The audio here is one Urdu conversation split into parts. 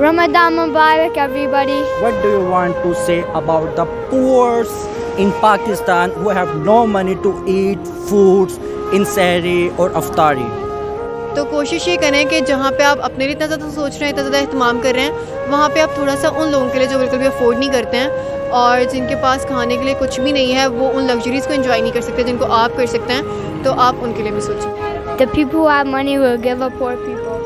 Ramadan Mubarak, everybody. What do you want to say about the poor in Pakistan who have no money to eat foods in Sahri or Aftari? تو کوشش یہ کریں کہ جہاں پہ آپ اپنے لیے اتنا زیادہ سوچ رہے ہیں، اتنا زیادہ اہتمام کر رہے ہیں، وہاں پہ آپ تھوڑا سا ان لوگوں کے لیے جو بالکل بھی افورڈ نہیں کرتے ہیں اور جن کے پاس کھانے کے لیے کچھ بھی نہیں ہے، وہ ان لگژریز کو انجوائے نہیں کر سکتے جن کو آپ کر سکتے ہیں، تو آپ ان کے لیے بھی سوچیں. The people who have money will give up poor people.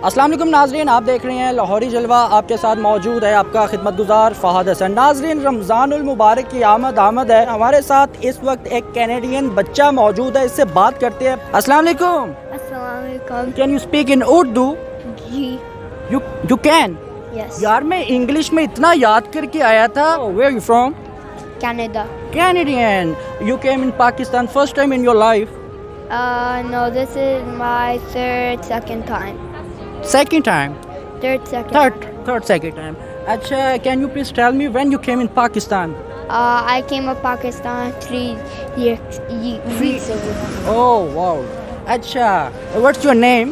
السلام علیکم ناظرین، آپ دیکھ رہے ہیں لاہوری جلوہ. آپ کے ساتھ موجود ہے آپ کا خدمت گزار فہد حسن. ناظرین، رمضان المبارک کی آمد ہے. ہمارے ساتھ اس وقت ایک کینیڈین بچہ موجود ہے، اس سے بات کرتے ہیں. السلام علیکم. Assalamu alaikum. Can you speak in Urdu? جی. You can. Yes. یار میں انگلش میں اتنا یاد کر کے آیا تھا. Where you from? Canada. Canadian. You came in Pakistan first time in your life? No, this is my second time. Second time? Third. Second time. Acha, can you please tell me when you came in Pakistan? I came to Pakistan 3 weeks ago. Oh, wow. Acha, what's your name?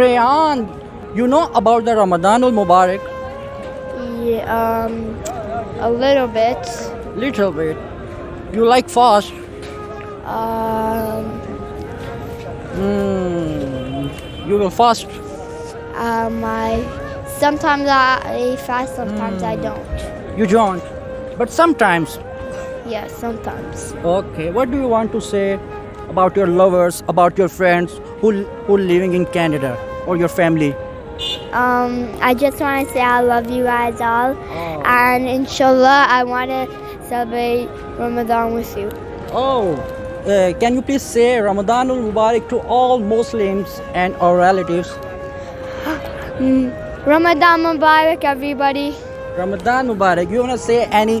Rayan. You know about the Ramadan al-Mubarak? A little bit. Little bit. You like fast? You will fast? Sometimes I fast, sometimes I don't. You don't? But sometimes. Yes, sometimes. Okay. What do you want to say about your lovers, about your friends who living in Canada or your family? I just want to say I love you guys all. And inshallah, I want to celebrate Ramadan with you. Can you please say Ramadan al-Mubarak to all Muslims and our relatives? Ramadan Mubarak, everybody. Ramadan Mubarak. You want to say any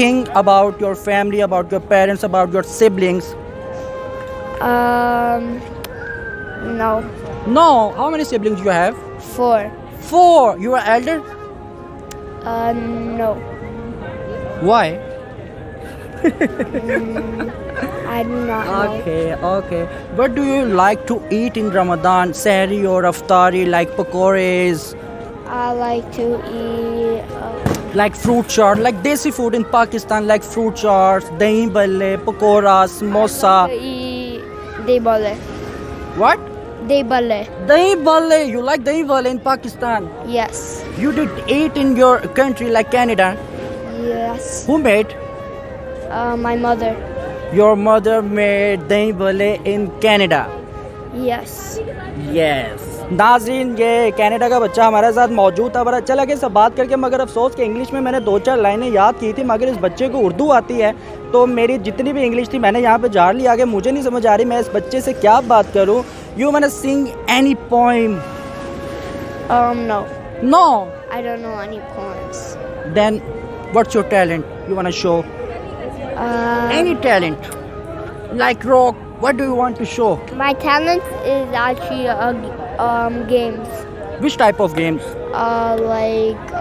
thing about your family, about your parents, about your siblings? No. No. How many siblings you have? 4. 4. You are elder? No. Why? I do not know. Okay. What do you like to eat in Ramadan? Sahri or Aftari, like pakoras, I like to eat like fruit chaat, like desi food in Pakistan, like fruit chaats, dahi balle, pakoras, samosa. dahi balle. What? Dahi balle. Dahi balle. You like dahi balle in Pakistan? Yes. You did eat in your country like Canada? Yes. Who made? My mother. Your mother made dahi balle in Canada? Yes. Yes. ناظرین، یہ کینیڈا کا بچہ ہمارے ساتھ موجود تھا. بڑا اچھا لگے اس سے بات کر کے، مگر افسوس کہ انگلش میں نے 2-4 لائنیں یاد کی تھی، مگر اس بچے کو اردو آتی ہے، تو میری جتنی بھی انگلش تھی میں نے یہاں پہ جھاڑ لی. آگے مجھے نہیں سمجھ آ رہی میں اس بچے سے کیا بات کروں. You wanna sing any poem? No. No. I don't know any poems. Then what's your talent you wanna show? Any talent, like rock. What do you want to show? My talent is actually games. Which type of games? Like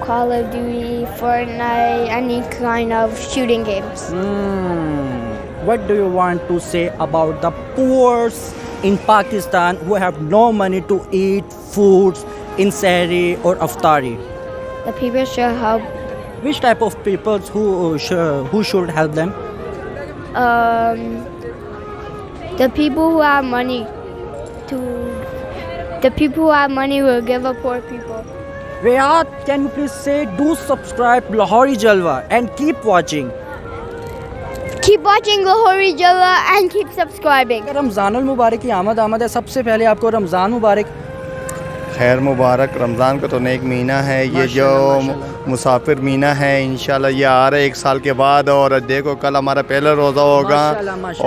Call of Duty, Fortnite, any kind of shooting games. What do you want to say about the poor in Pakistan who have no money to eat foods in Sahri or Aftari? The people should help. Which type of people who should help them? The people who have money will give up poor people. Riyad, can you please say do subscribe Lahori Jalwa and keep watching. Keep watching Lahori Jalwa and keep subscribing. رمضان المبارک کی آمد ہے. سب سے پہلے آپ کو رمضان مبارک. خیر مبارک. رمضان کا تو نیک مہینہ ہے، یہ جو مسافر مہینہ ہے انشاءاللہ یہ آ رہا ہے 1 سال کے بعد، اور دیکھو کل ہمارا پہلا روزہ ہوگا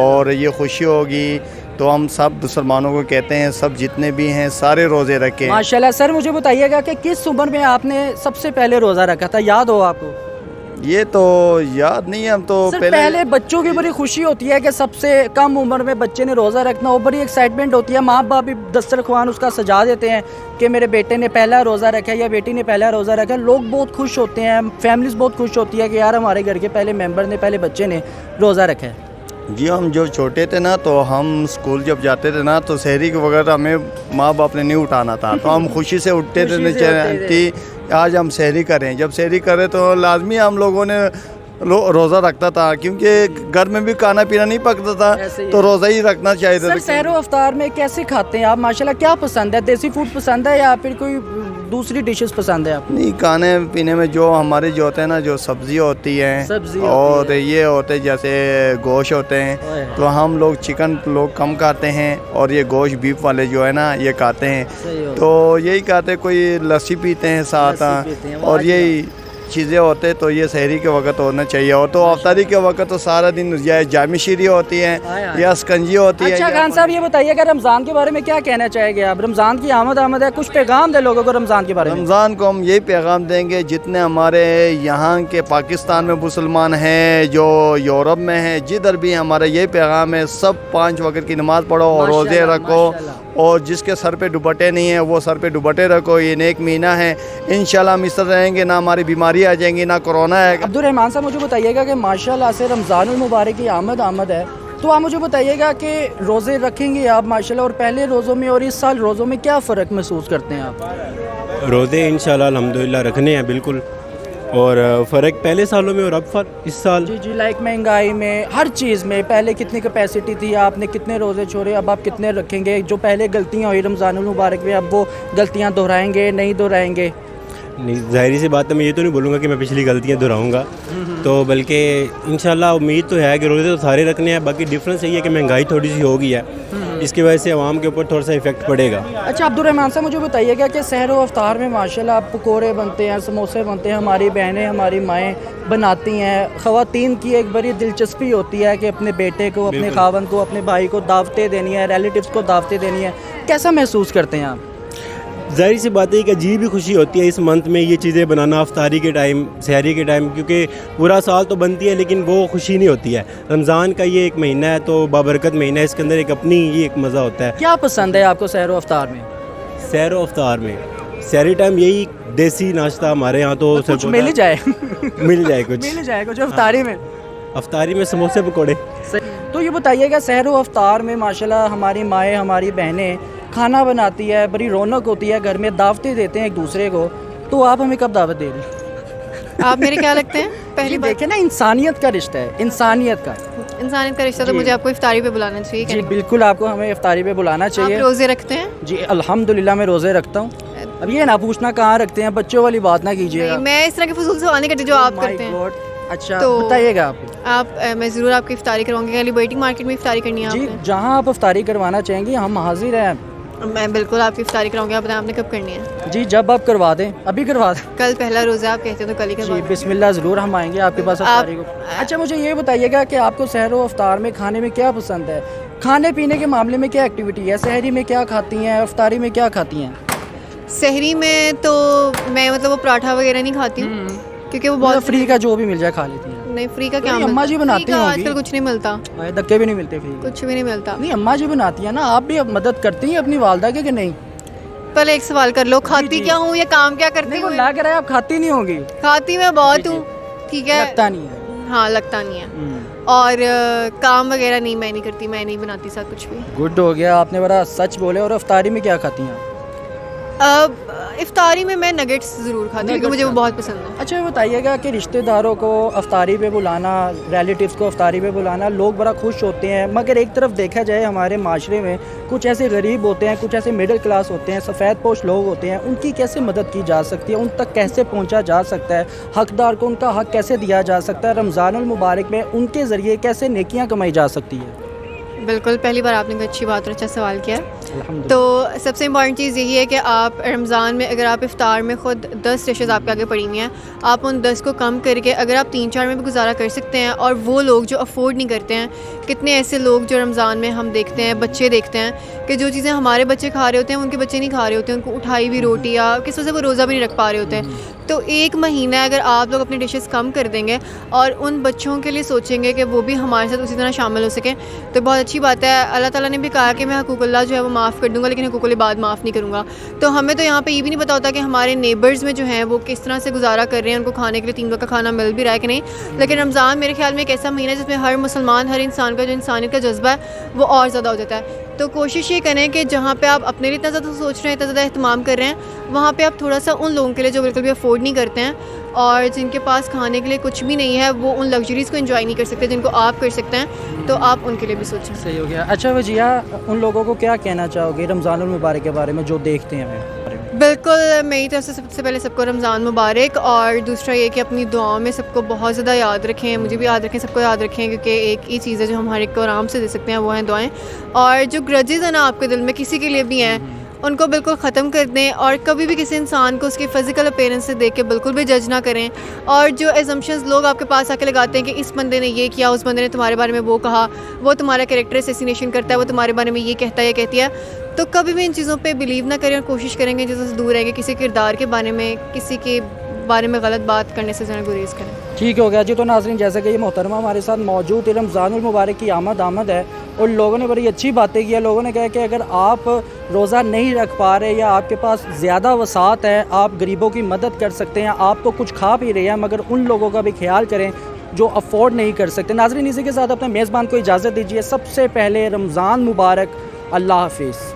اور یہ خوشی ہوگی. تو ہم سب مسلمانوں کو کہتے ہیں سب جتنے بھی ہیں سارے روزے رکھیں. ماشاءاللہ. سر مجھے بتائیے گا کہ کس عمر میں آپ نے سب سے پہلے روزہ رکھا تھا، یاد ہو آپ کو؟ یہ تو یاد نہیں ہے, ہم تو سر پہلے بچوں کی بڑی خوشی ہوتی ہے کہ سب سے کم عمر میں بچے نے روزہ رکھنا ہو, بڑی ایکسائٹمنٹ ہوتی ہے, ماں باپ بھی دسترخوان اس کا سجا دیتے ہیں کہ میرے بیٹے نے پہلا روزہ رکھا ہے یا بیٹی نے پہلا روزہ رکھا ہے, لوگ بہت خوش ہوتے ہیں, فیملیز بہت خوش ہوتی ہے کہ یار ہمارے گھر کے پہلے ممبر نے, پہلے بچے نے روزہ رکھا ہے. جی ہم جو چھوٹے تھے نا تو ہم اسکول جب جاتے تھے نا تو سحری کے وقت ہمیں ماں باپ نے نہیں اٹھانا تھا تو ہم خوشی سے اٹھتے تھے, آج ہم سحری کریں. جب سحری کریں تو لازمی ہم لوگوں نے روزہ رکھتا تھا کیونکہ گھر میں بھی کھانا پینا نہیں پکتا تھا تو روزہ ہی رکھنا چاہیے تھا. سر سحر و افطار میں کیسے کھاتے ہیں آپ ماشاءاللہ, کیا پسند ہے, دیسی فوڈ پسند ہے یا پھر کوئی دوسری ڈشز پسند ہے آپ؟ نہیں, کھانے پینے میں جو ہمارے جو ہوتے ہیں نا, جو سبزی ہوتی ہیں اور یہ ہوتے جیسے گوشت ہوتے ہیں تو ہم لوگ چکن لوگ کم کھاتے ہیں اور یہ گوشت بیف والے جو ہے نا یہ کھاتے ہیں, تو یہی کھاتے, کوئی لسی پیتے ہیں ساتھ اور یہی چیزیں ہوتے تو یہ سحری کے وقت ہونا چاہیے. اور تو افطاری کے وقت تو سارا دن یا جامع شیری ہوتی ہے یا سکنجی ہوتی ہے. اچھا خان صاحب یہ بتائیے کہ رمضان کے بارے میں کیا کہنا چاہیں گے آپ؟ رمضان کی آمد ہے, کچھ پیغام دے لوگوں کو رمضان کے بارے میں. رمضان کو ہم یہی پیغام دیں گے جتنے ہمارے یہاں کے پاکستان میں مسلمان ہیں, جو یورپ میں ہیں, جدھر بھی ہمارا یہی پیغام ہے, سب 5 وقت کی نماز پڑھو اور روزے رکھو, اور جس کے سر پہ دوپٹے نہیں ہیں وہ سر پہ دوپٹے رکھو. یہ نیک مہینہ ہے, انشاءاللہ ہم اس طرح رہیں گے, نہ ہماری بیماری آ جائیں گی نہ کورونا ہے. عبدالرحمان صاحب مجھے بتائیے گا کہ ماشاءاللہ سے رمضان المبارک کی آمد ہے, تو آپ مجھے بتائیے گا کہ روزے رکھیں گے آپ ماشاءاللہ, اور پہلے روزوں میں اور اس سال روزوں میں کیا فرق محسوس کرتے ہیں آپ؟ روزے انشاءاللہ الحمدللہ رکھنے ہیں بالکل, اور فرق پہلے سالوں میں اور اب اس سال جی لائک مہنگائی میں, ہر چیز میں, پہلے کتنی کیپیسٹی تھی, آپ نے کتنے روزے چھوڑے, اب آپ کتنے رکھیں گے, جو پہلے غلطیاں ہوئی رمضان المبارک میں اب وہ غلطیاں دہرائیں گے نہیں دہرائیں گے؟ نہیں, ظاہری سی بات ہے, میں یہ تو نہیں بولوں گا کہ میں پچھلی غلطیاں دہراؤں گا, تو بلکہ انشاءاللہ امید تو ہے کہ روزے تو سارے رکھنے ہیں. باقی ڈفرینس یہی ہے کہ مہنگائی تھوڑی سی ہو گئی ہے, اس کی وجہ سے عوام کے اوپر تھوڑا سا افیکٹ پڑے گا. اچھا عبدالرحمان صاحب مجھے بتائیے گا کہ سحر و افطار میں ماشاءاللہ پکوڑے بنتے ہیں, سموسے بنتے ہیں, ہماری بہنیں ہماری مائیں بناتی ہیں. خواتین کی ایک بڑی دلچسپی ہوتی ہے کہ اپنے بیٹے کو, اپنے خاوند کو, اپنے بھائی کو دعوتیں دینی ہے, ریلیٹیوز کو دعوتیں دینی ہے, کیسا محسوس کرتے ہیں آپ؟ ظاہر سی بات ہے کہ عجیب بھی خوشی ہوتی ہے اس منتھ میں یہ چیزیں بنانا, افطاری کے ٹائم, سحری کے ٹائم, کیونکہ پورا سال تو بنتی ہے لیکن وہ خوشی نہیں ہوتی ہے. رمضان کا یہ ایک مہینہ ہے تو بابرکت مہینہ ہے, اس کے اندر ایک اپنی یہ ایک مزہ ہوتا ہے. کیا پسند ہے آپ کو سحر و افطار میں؟ سحر و افطار میں سحری ٹائم یہی دیسی ناشتہ ہمارے یہاں تو کچھ مل جائے مل جائے کچھ افطاری میں. افطاری میں سموسے پکوڑے. تو یہ بتائیے گا سحر و افطار میں ماشاءاللہ ہماری مائیں ہماری بہنیں کھانا بناتی ہے, بڑی رونق ہوتی ہے, گھر میں دعوتیں دیتے ہیں ایک دوسرے کو, تو آپ ہمیں کب دعوت دے رہی ہیں؟ آپ میرے کیا لگتے ہیں؟ پہلی بات دیکھیں نا, انسانیت کا رشتہ ہے, انسانیت کا رشتہ, تو مجھے آپ کو افطاری پہ بلانا چاہیے. جی بالکل, آپ کو ہمیں افطاری پہ بلانا چاہیے. آپ روزے رکھتے ہیں؟ جی الحمدللہ میں روزے رکھتا ہوں. اب یہ نہ پوچھنا کہاں رکھتے ہیں, بچوں والی بات نہ کیجیے گا. میں اس طرح کے فضول سوال نہیں کرتی جو آپ کرتے ہیں. اچھا بتائیے گا آپ. میں ضرور آپ کی افطاری کرواؤں گی. لیبرٹی مارکیٹ میں افطاری کرنی ہے جی, جہاں آپ افطاری کروانا چاہیں گی ہم حاضر ہیں. میں بالکل آپ کی افطاری کراؤں گی. آپ بتائیں آپ نے کب کرنی ہے؟ جی جب آپ کروا دیں, ابھی کروا دیں. کل پہلا روزہ آپ کہتے ہیں تو کل ہی کروا دیں. جی بسم اللہ, ضرور ہم آئیں گے آپ کے پاس افطاری کو. اچھا مجھے یہ بتائیے گا کہ آپ کو سحر و افطار میں کھانے میں کیا پسند ہے, کھانے پینے کے معاملے میں کیا ایکٹیویٹی ہے, سحری میں کیا کھاتی ہیں, افطاری میں کیا کھاتی ہیں؟ سحری میں تو میں وہ پراٹھا وغیرہ نہیں کھاتی ہوں کیونکہ وہ بہت فری کا جو بھی مل جائے کھا لیتی ہیں. نہیں, فری کا کیا, اماں جی بناتی ہیں, آج کل کچھ نہیں ملتا, دھکے بھی نہیں ملتے, فری کچھ بھی نہیں ملتا. نہیں اماں جی بناتی ہیں نا, آپ بھی مدد کرتی ہیں اپنی والدہ کے کہ نہیں؟ پہلے ایک سوال کر لو, کھاتی کیا ہوں یا کام کیا کرتی ہوں؟ لا کر آپ کھاتی نہیں ہوگی. کھاتی میں بہت ہوں, ٹھیک ہے, لگتا نہیں ہے. ہاں لگتا نہیں ہے. اور کام وغیرہ نہیں, میں نہیں کرتی, میں نہیں بناتی سا کچھ بھی. گڈ ہو گیا, آپ نے بڑا سچ بولے. اور افطاری میں کیا کھاتی ہیں؟ افطاری میں نگیٹس ضرور کھاتی ہوں کیونکہ مجھے وہ بہت پسند ہے. اچھا یہ بتائیے گا کہ رشتہ داروں کو افطاری پہ بلانا, ریلیٹیوز کو افطاری پہ بلانا, لوگ بڑا خوش ہوتے ہیں, مگر ایک طرف دیکھا جائے ہمارے معاشرے میں کچھ ایسے غریب ہوتے ہیں, کچھ ایسے مڈل کلاس ہوتے ہیں, سفید پوش لوگ ہوتے ہیں, ان کی کیسے مدد کی جا سکتی ہے, ان تک کیسے پہنچا جا سکتا ہے, حقدار کو ان کا حق کیسے دیا جا سکتا ہے, رمضان المبارک میں ان کے ذریعے کیسے نیکیاں کمائی جا سکتی ہے؟ بالکل, پہلی بار آپ نے کوئی اچھی بات اور اچھا سوال کیا ہے. تو سب سے امپورٹنٹ چیز یہی ہے کہ آپ رمضان میں اگر آپ افطار میں خود 10 ڈشز آپ کے آگے پڑی ہوئی ہیں, آپ ان 10 کو کم کر کے اگر آپ 3-4 میں بھی گزارا کر سکتے ہیں. اور وہ لوگ جو افورڈ نہیں کرتے ہیں, کتنے ایسے لوگ جو رمضان میں ہم دیکھتے ہیں, بچے دیکھتے ہیں کہ جو چیزیں ہمارے بچے کھا رہے ہوتے ہیں ان کے بچے نہیں کھا رہے ہوتے ہیں, ان کو اٹھائی ہوئی روٹی یا کس وجہ سے وہ روزہ بھی نہیں رکھ پا رہے ہوتے ہیں. تو ایک مہینہ اگر آپ لوگ اپنی ڈشز کم کر دیں گے اور ان بچوں کے لیے سوچیں گے کہ وہ بھی ہمارے ساتھ اسی طرح شامل ہو سکیں تو بہت اچھی بات ہے. اللہ تعالیٰ نے بھی کہا کہ میں حقوق اللہ جو ہے وہ معاف کر دوں گا لیکن حقوق العباد معاف نہیں کروں گا. تو ہمیں تو یہاں پہ یہ بھی نہیں پتا ہوتا کہ ہمارے نیبرز میں جو ہیں وہ کس طرح سے گزارا کر رہے ہیں, ان کو کھانے کے لیے 3 وقت کا کھانا مل بھی رہا ہے کہ نہیں. لیکن رمضان میرے خیال میں ایک ایسا مہینہ ہے جس میں ہر مسلمان, ہر انسان کا جو انسانیت کا جذبہ ہے وہ اور زیادہ ہو جاتا ہے. تو کوشش یہ کریں کہ جہاں پہ آپ اپنے لیے اتنا زیادہ سوچ رہے ہیں, اتنا زیادہ اہتمام کر رہے ہیں, وہاں پہ آپ تھوڑا سا ان لوگوں کے لیے جو بالکل بھی افورڈ نہیں کرتے ہیں اور جن کے پاس کھانے کے لیے کچھ بھی نہیں ہے, وہ ان لگژریز کو انجوائے نہیں کر سکتے جن کو آپ کر سکتے ہیں, تو آپ ان کے لیے بھی سوچیں. صحیح ہو گیا. اچھا وجیہ, ان لوگوں کو کیا کہنا چاہو گے رمضان المبارک کے بارے میں جو دیکھتے ہیں ہمیں؟ بالکل میری طرف سے سب سے پہلے سب کو رمضان مبارک, اور دوسرا یہ کہ اپنی دعاؤں میں سب کو بہت زیادہ یاد رکھیں, مجھے بھی یاد رکھیں, سب کو یاد رکھیں, کیونکہ ایک ہی چیز ہے جو ہم ہر ایک کو آرام سے دے سکتے ہیں, وہ ہیں دعائیں. اور جو گرجز ہیں نا آپ کے دل میں کسی کے لیے بھی ہیں, ان کو بالکل ختم کر دیں, اور کبھی بھی کسی انسان کو اس کی فزیکل اپیرنس سے دیکھ کے بالکل بھی جج نہ کریں. اور جو ایزمپشنز لوگ آپ کے پاس آ کے لگاتے ہیں کہ اس بندے نے یہ کیا, اس بندے نے تمہارے بارے میں وہ کہا, وہ تمہارا کریکٹر اسیسینیشن کرتا ہے, وہ تمہارے بارے میں یہ کہتا ہے یا کہتی ہے, تو کبھی بھی ان چیزوں پہ بلیو نہ کریں اور کوشش کریں گے جیسے سے دور رہیں گے, کسی کردار کے بارے میں, کسی کے بارے میں غلط بات کرنے سے ذرا گریز کریں. ٹھیک ہو گیا جی. تو ناظرین, جیسا کہ یہ محترمہ ہمارے ساتھ موجود ہے, رمضان المبارک کی آمد ہے اور لوگوں نے بڑی اچھی باتیں کی ہیں. لوگوں نے کہا کہ اگر آپ روزہ نہیں رکھ پا رہے یا آپ کے پاس زیادہ وسعت ہے, آپ غریبوں کی مدد کر سکتے ہیں, آپ تو کچھ کھا پی رہے ہیں, مگر ان لوگوں کا بھی خیال کریں جو افورڈ نہیں کر سکتے. ناظرین, اسی کے ساتھ اپنے میزبان کو اجازت دیجیے. سب سے پہلے رمضان مبارک. اللہ حافظ.